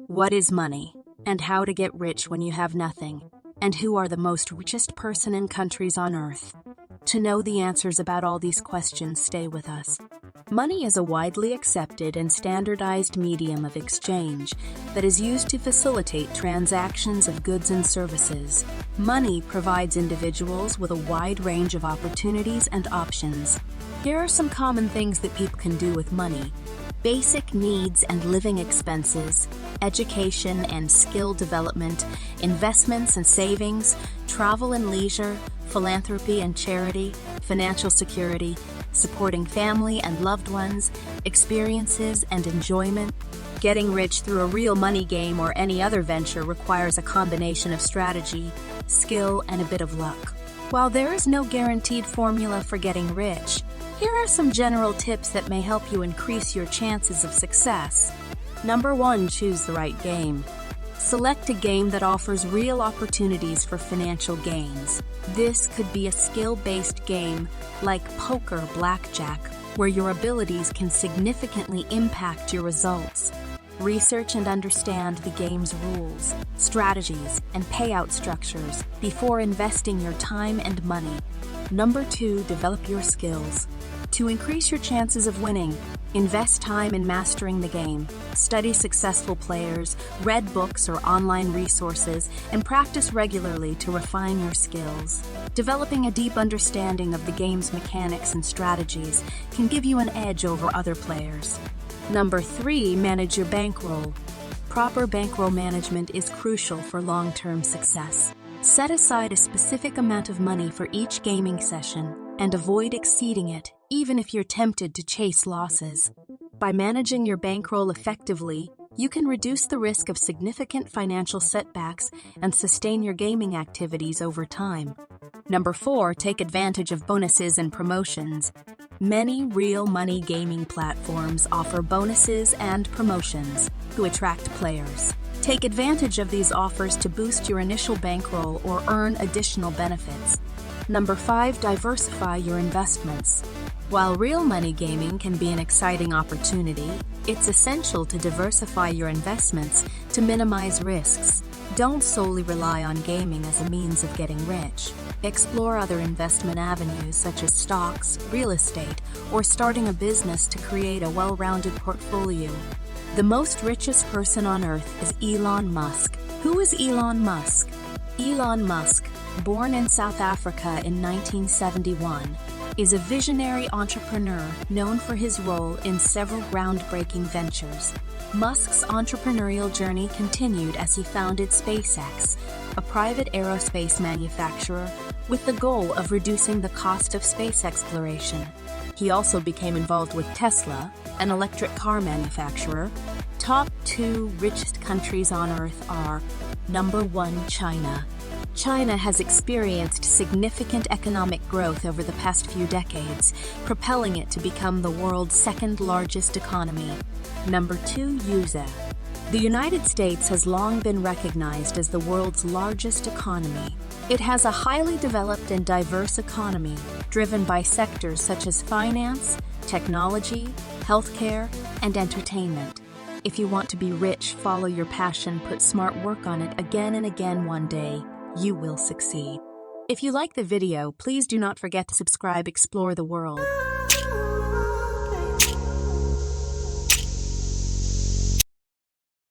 What is money, and how to get rich when you have nothing, and who are the most richest person in countries on earth? To know the answers about all these questions, stay with us. Money is a widely accepted and standardized medium of exchange that is used to facilitate transactions of goods and services. Money provides individuals with a wide range of opportunities and options. Here are some common things that people can do with money: basic needs and living expenses, education and skill development, investments and savings, travel and leisure, philanthropy and charity, financial security, supporting family and loved ones, experiences and enjoyment. Getting rich through a real money game or any other venture requires a combination of strategy, skill, and a bit of luck. While there is no guaranteed formula for getting rich, here are some general tips that may help you increase your chances of success. Number 1, choose the right game. Select a game that offers real opportunities for financial gains. This could be a skill-based game like poker, blackjack, where your abilities can significantly impact your results. Research and understand the game's rules, strategies, and payout structures before investing your time and money. Number 2, develop your skills. To increase your chances of winning, invest time in mastering the game. Study successful players, read books or online resources, and practice regularly to refine your skills. Developing a deep understanding of the game's mechanics and strategies can give you an edge over other players. Number 3, manage your bankroll. Proper bankroll management is crucial for long-term success. Set aside a specific amount of money for each gaming session and avoid exceeding it, even if you're tempted to chase losses. By managing your bankroll effectively, you can reduce the risk of significant financial setbacks and sustain your gaming activities over time. Number 4, take advantage of bonuses and promotions. Many real money gaming platforms offer bonuses and promotions to attract players. Take advantage of these offers to boost your initial bankroll or earn additional benefits. Number 5, diversify your investments. While real money gaming can be an exciting opportunity, it's essential to diversify your investments to minimize risks. Don't solely rely on gaming as a means of getting rich. Explore other investment avenues such as stocks, real estate, or starting a business to create a well-rounded portfolio. The most richest person on earth is Elon Musk. Who is Elon Musk? Elon Musk, born in South Africa in 1971, is a visionary entrepreneur known for his role in several groundbreaking ventures. Musk's entrepreneurial journey continued as he founded SpaceX, a private aerospace manufacturer, with the goal of reducing the cost of space exploration. He also became involved with Tesla, an electric car manufacturer. Top 2 richest countries on Earth are: Number 1, China. China has experienced significant economic growth over the past few decades, propelling it to become the world's second largest economy. Number 2, USA. The United States has long been recognized as the world's largest economy. It has a highly developed and diverse economy, driven by sectors such as finance, technology, healthcare, and entertainment. If you want to be rich, follow your passion, put smart work on it again and again, one day you will succeed. If you like the video, please do not forget to subscribe. Explore the world.